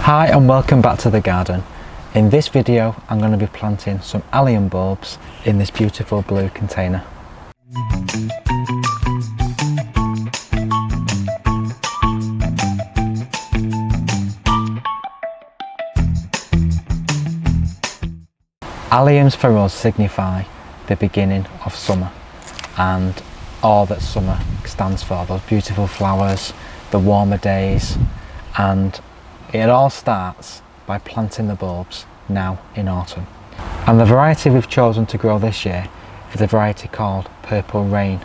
Hi and welcome back to the garden. In this video I'm going to be planting some allium bulbs in this beautiful blue container. Alliums for us signify the beginning of summer and all that summer stands for, those beautiful flowers, the warmer days, and it all starts by planting the bulbs now in autumn. And the variety we've chosen to grow this year is a variety called Purple Rain.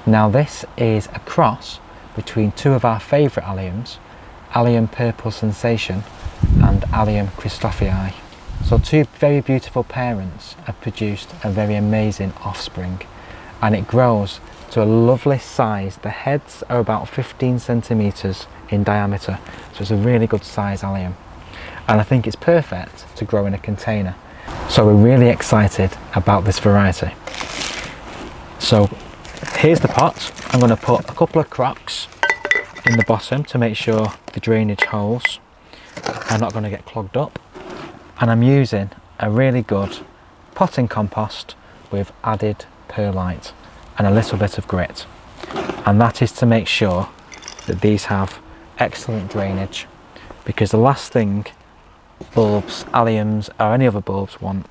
Now this is a cross between two of our favourite alliums, Allium Purple Sensation and Allium Christophii. So two very beautiful parents have produced a very amazing offspring, and it grows to a lovely size. The heads are about 15 centimetres in diameter, so it's a really good size allium, and I think it's perfect to grow in a container. So we're really excited about this variety. So here's the pot. I'm going to put a couple of crocks in the bottom to make sure the drainage holes are not going to get clogged up, and I'm using a really good potting compost with added perlite and a little bit of grit, and that is to make sure that these have excellent drainage, because the last thing bulbs, alliums or any other bulbs want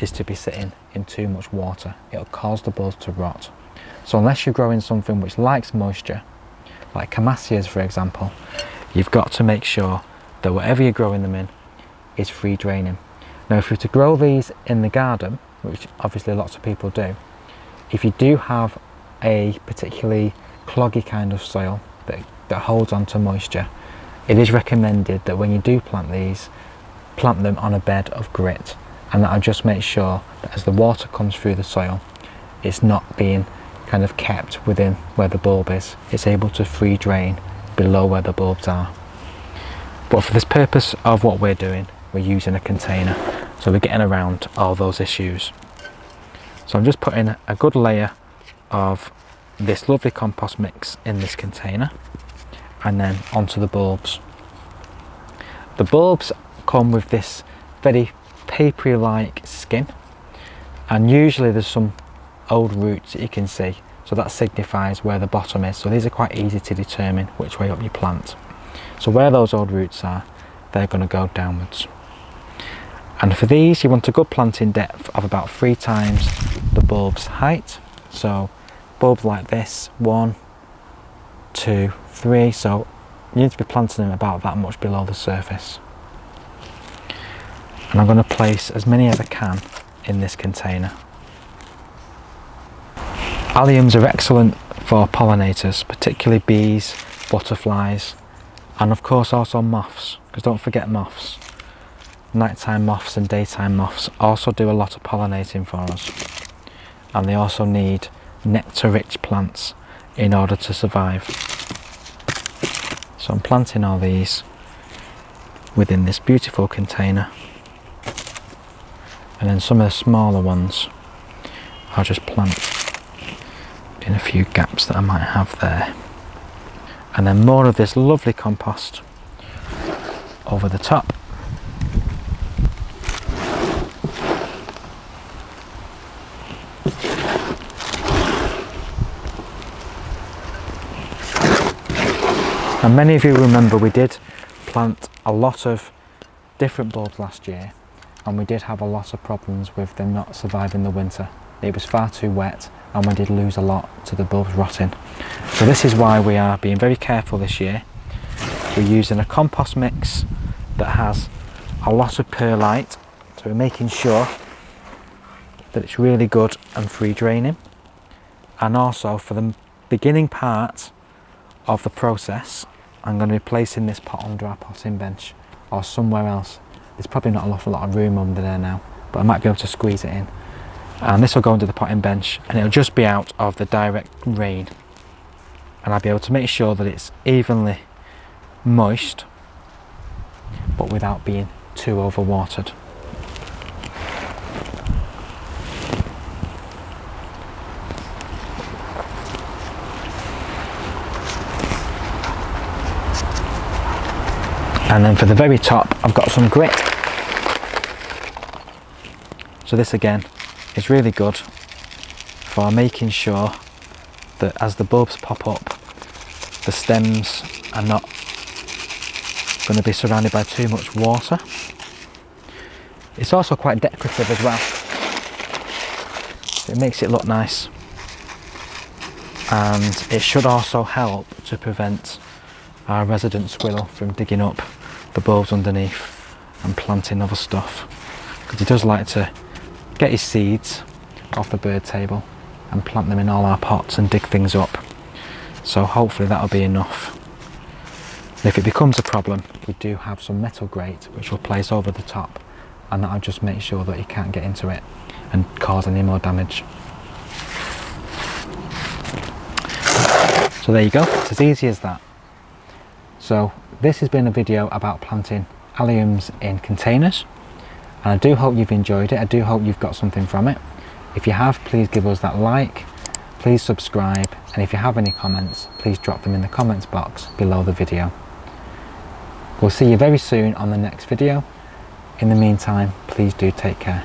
is to be sitting in too much water. It'll cause the bulbs to rot. So unless you're growing something which likes moisture, like Camassias for example, you've got to make sure that whatever you're growing them in is free draining. Now if you're to grow these in the garden, which obviously lots of people do, if you do have a particularly cloggy kind of soil that holds on to moisture, it is recommended that when you do plant these, plant them on a bed of grit, and that'll just make sure that as the water comes through the soil, it's not being kind of kept within where the bulb is. It's able to free drain below where the bulbs are. But for this purpose of what we're doing, we're using a container, so we're getting around all those issues. So I'm just putting a good layer of this lovely compost mix in this container and then onto the bulbs. The bulbs come with this very papery like skin, and usually there's some old roots that you can see, so that signifies where the bottom is. So these are quite easy to determine which way up you plant. So where those old roots are, they're going to go downwards. And for these you want a good planting depth of about 3 times the bulb's height. So bulbs like this, 1, 2, 3, so you need to be planting them about that much below the surface. And I'm going to place as many as I can in this container. Alliums are excellent for pollinators, particularly bees, butterflies, and of course also moths, because don't forget moths. Nighttime moths and daytime moths also do a lot of pollinating for us, and they also need nectar rich plants in order to survive. So I'm planting all these within this beautiful container, and then some of the smaller ones I'll just plant in a few gaps that I might have there, and then more of this lovely compost over the top. And many of you remember we did plant a lot of different bulbs last year, and we did have a lot of problems with them not surviving the winter. It was far too wet, and we did lose a lot to the bulbs rotting. So this is why we are being very careful this year. We're using a compost mix that has a lot of perlite, so we're making sure that it's really good and free draining. And also for the beginning part of the process, I'm going to be placing this pot under our potting bench or somewhere else. There's probably not an awful lot of room under there now, but I might be able to squeeze it in. And this will go under the potting bench, and it'll just be out of the direct rain, and I'll be able to make sure that it's evenly moist but without being too overwatered. And then for the very top, I've got some grit. So this again is really good for making sure that as the bulbs pop up, the stems are not going to be surrounded by too much water. It's also quite decorative as well. It makes it look nice. And it should also help to prevent our resident squirrel from digging up the bulbs underneath and planting other stuff. Because he does like to get his seeds off the bird table and plant them in all our pots and dig things up. So hopefully that'll be enough. If it becomes a problem, we do have some metal grate which we'll place over the top, and that'll just make sure that he can't get into it and cause any more damage. So there you go, it's as easy as that. So this has been a video about planting alliums in containers, and I do hope you've enjoyed it. I do hope you've got something from it. If you have, please give us that like, please subscribe, and if you have any comments, please drop them in the comments box below the video. We'll see you very soon on the next video. In the meantime, please do take care.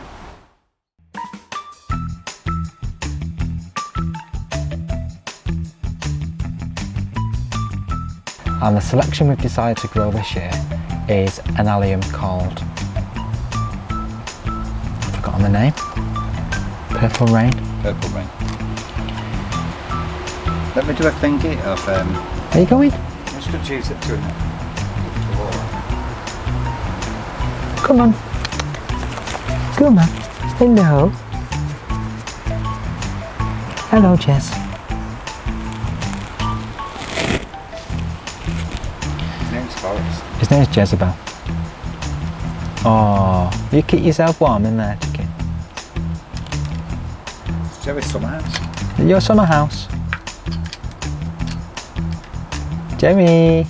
And the selection we've decided to grow this year is an allium called, I've forgotten the name, Purple Rain. Purple Rain. Let me do a thingy of Are you going? let's just use it to Come on. Come on. Hello. Hello, Jess. His name's Forrest. His name's Jezebel. Oh, you keep yourself warm in there, chicken. It's Jerry's summer house. Your summer house. Jerry.